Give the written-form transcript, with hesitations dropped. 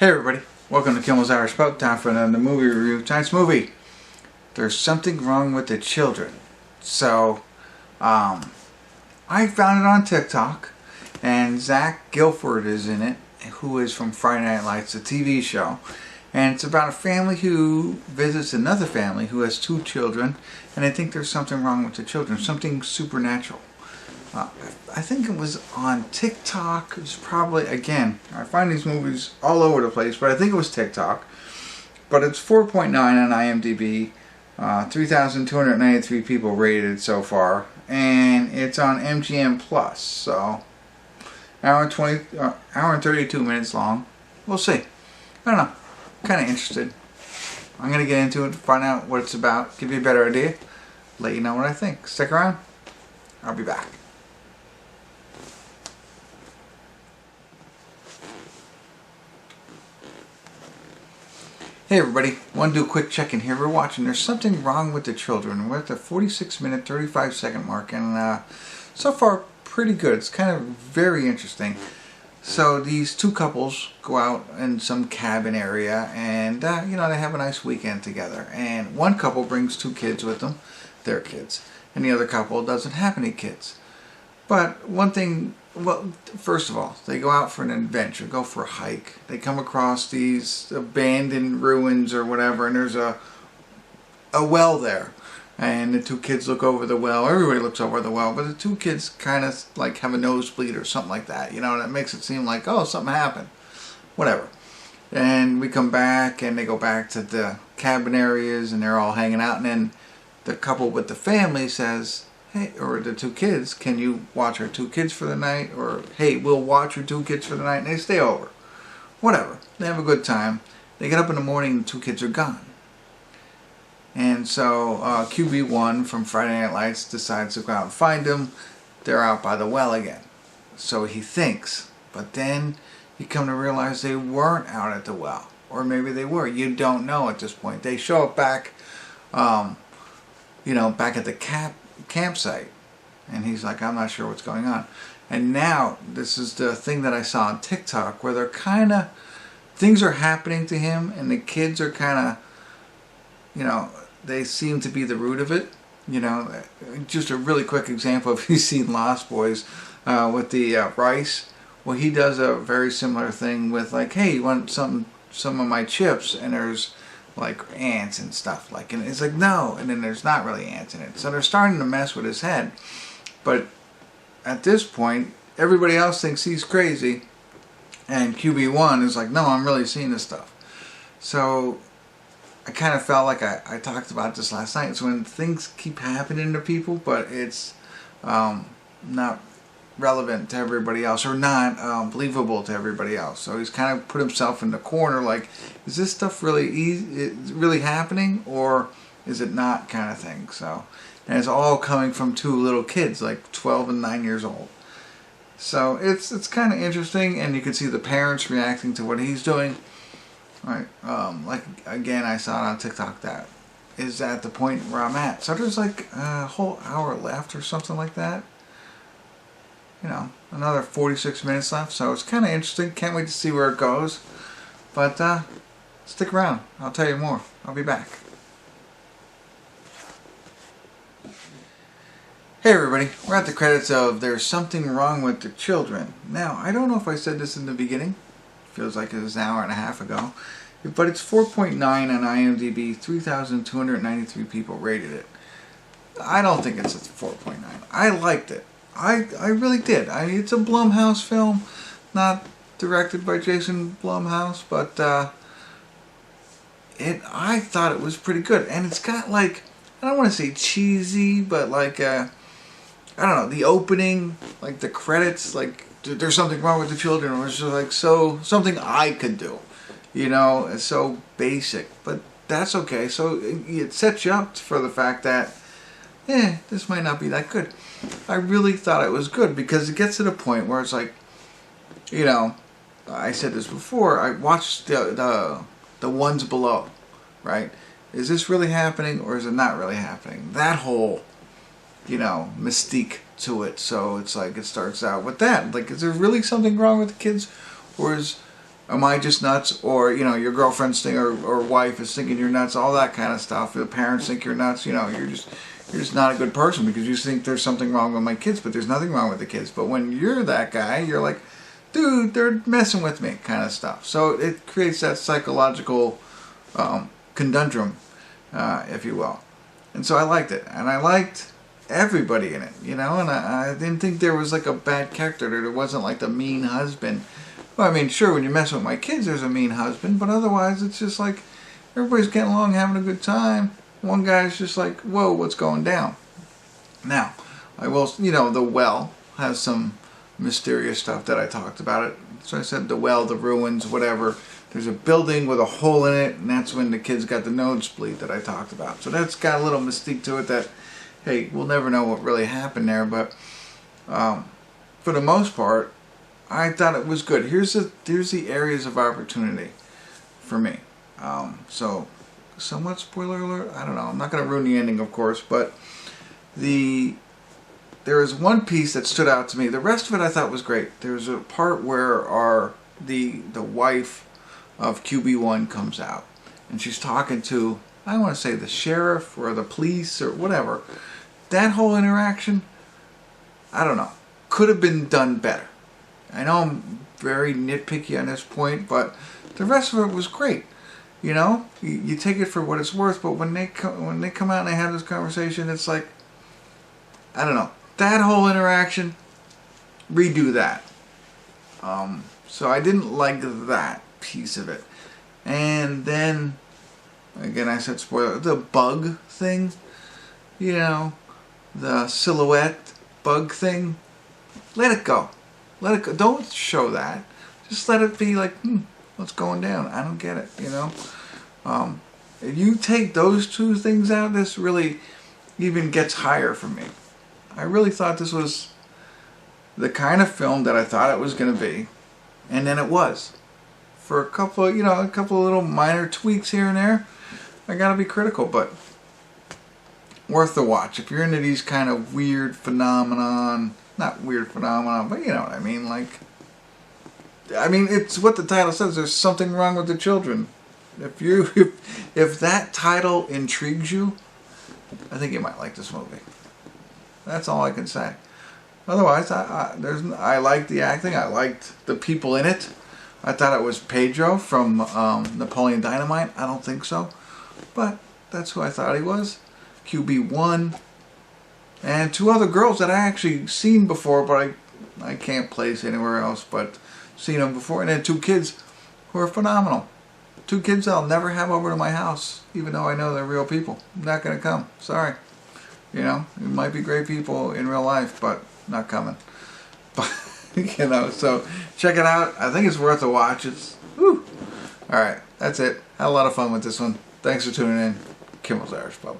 Hey everybody, welcome to Kimmel's Irish Pub. Time for another movie review. Tonight's movie, There's Something Wrong with the Children. So, I found it on TikTok, and Gilford is in it, who is from Friday Night Lights, the TV show. And it's about a family who visits another family who has two children, and they think there's something wrong with the children, something supernatural. I think it was on TikTok. It's probably, again, I find these movies all over the place, but I think it was TikTok. But it's 4.9 on IMDb, 3,293 people rated so far, and it's on MGM Plus. So, hour and 32 minutes long. We'll see. I don't know. I'm kind of interested. I'm going to get into it, find out what it's about, give you a better idea, let you know what I think. Stick around. I'll be back. Hey everybody, want to do a quick check-in here. We're watching There's Something Wrong with the Children. We're at the 46-minute, 35-second mark, and so far, pretty good. It's kind of very interesting. So these two couples go out in some cabin area, and, they have a nice weekend together. And one couple brings two kids with them, their kids, and the other couple doesn't have any kids. But one thing, well, first of all, they go out for an adventure, go for a hike. They come across these abandoned ruins or whatever, and there's a well there. And the two kids look over the well. Everybody looks over the well, but the two kids kind of like have a nosebleed or something like that. And it makes it seem like, oh, something happened. Whatever. And we come back, and they go back to the cabin areas, and they're all hanging out. And then the couple with the family says, hey, or the two kids, can you watch our two kids for the night? Or, hey, we'll watch your two kids for the night, and they stay over. Whatever. They have a good time. They get up in the morning, and the two kids are gone. And so QB1 from Friday Night Lights decides to go out and find them. They're out by the well again. So he thinks. But then you come to realize they weren't out at the well. Or maybe they were. You don't know at this point. They show up back, back at the campsite, and he's like, I'm not sure what's going on. And now this is the thing that I saw on TikTok, where they're kind of, things are happening to him, and the kids are kind of, they seem to be the root of it. Just a really quick example, if you've seen Lost Boys with the rice, well, he does a very similar thing with, like, hey, you want some of my chips? And there's like ants and stuff, and it's like, no, and then there's not really ants in it. So they're starting to mess with his head. But at this point, everybody else thinks he's crazy, and QB1 is like, no, I'm really seeing this stuff. So I kind of felt like I talked about this last night. It's when things keep happening to people, but it's not relevant to everybody else, or not believable to everybody else. So he's kind of put himself in the corner, like, is this stuff really happening, or is it not, kind of thing. So, and it's all coming from two little kids, like 12 and 9 years old. So it's kind of interesting, and you can see the parents reacting to what he's doing. Right, like, again, I saw it on TikTok. That is at the point where I'm at. So there's like a whole hour left or something like that. Another 46 minutes left, so it's kind of interesting. Can't wait to see where it goes. But stick around. I'll tell you more. I'll be back. Hey everybody, we're at the credits of There's Something Wrong with the Children. Now, I don't know if I said this in the beginning. Feels like it was an hour and a half ago. But it's 4.9 on IMDb. 3,293 people rated it. I don't think it's a 4.9. I liked it. I really did. It's a Blumhouse film, not directed by Jason Blumhouse, but I thought it was pretty good. And it's got, like, I don't want to say cheesy, but like, I don't know, the opening, like the credits, like, there's something wrong with the children, or it's just like, so something I could do, it's so basic, but that's okay. So it sets you up for the fact that, this might not be that good. I really thought it was good, because it gets to the point where it's like, I said this before, I watched the ones below, right? Is this really happening, or is it not really happening? That whole, mystique to it. So it's like, it starts out with that. Like, is there really something wrong with the kids? Or is am I just nuts, or your girlfriend's thing or wife is thinking you're nuts, all that kind of stuff. The parents think you're nuts. You're just not a good person because you think there's something wrong with my kids, but there's nothing wrong with the kids. But when you're that guy, you're like, dude, they're messing with me, kind of stuff. So it creates that psychological conundrum, if you will. And so I liked it, and I liked everybody in it, and I didn't think there was like a bad character. There wasn't like the mean husband. Well, I mean, sure, when you're messing with my kids, there's a mean husband, but otherwise it's just like everybody's getting along, having a good time. One guy's just like, whoa, what's going down? Now, I will, the well has some mysterious stuff that I talked about it. So I said the well, the ruins, whatever. There's a building with a hole in it, and that's when the kids got the nosebleed that I talked about. So that's got a little mystique to it that, hey, we'll never know what really happened there. But for the most part, I thought it was good. Here's the areas of opportunity for me. So, somewhat spoiler alert. I don't know. I'm not going to ruin the ending, of course, but there is one piece that stood out to me. The rest of it I thought was great. There's a part where the wife of QB1 comes out, and she's talking to, I want to say, the sheriff or the police or whatever. That whole interaction, I don't know, could have been done better. I know I'm very nitpicky on this point, but the rest of it was great. You take it for what it's worth, but when they come out and they have this conversation, it's like, I don't know, that whole interaction, redo that. So I didn't like that piece of it. And then, again, I said spoiler, the bug thing, the silhouette bug thing, let it go. Let it go. Don't show that. Just let it be like, what's going down? I don't get it, If you take those two things out, this really even gets higher for me. I really thought this was the kind of film that I thought it was going to be, and then it was. For a couple of little minor tweaks here and there, I gotta be critical, but worth the watch. If you're into these kind of weird phenomenon, not weird phenomenon, but you know what I mean, it's what the title says, there's something wrong with the children. If that title intrigues you, I think you might like this movie. That's all I can say. Otherwise, I liked the acting. I liked the people in it. I thought it was Pedro from Napoleon Dynamite. I don't think so, but that's who I thought he was. QB1 and two other girls that I actually seen before, but I can't place anywhere else but seen them before. And then two kids who are phenomenal. Two kids I'll never have over to my house, even though I know they're real people. I'm not going to come. Sorry. It might be great people in real life, but not coming. But, so check it out. I think it's worth a watch. It's, whew. Alright, that's it. Had a lot of fun with this one. Thanks for tuning in. Kimmel's Irish Pub.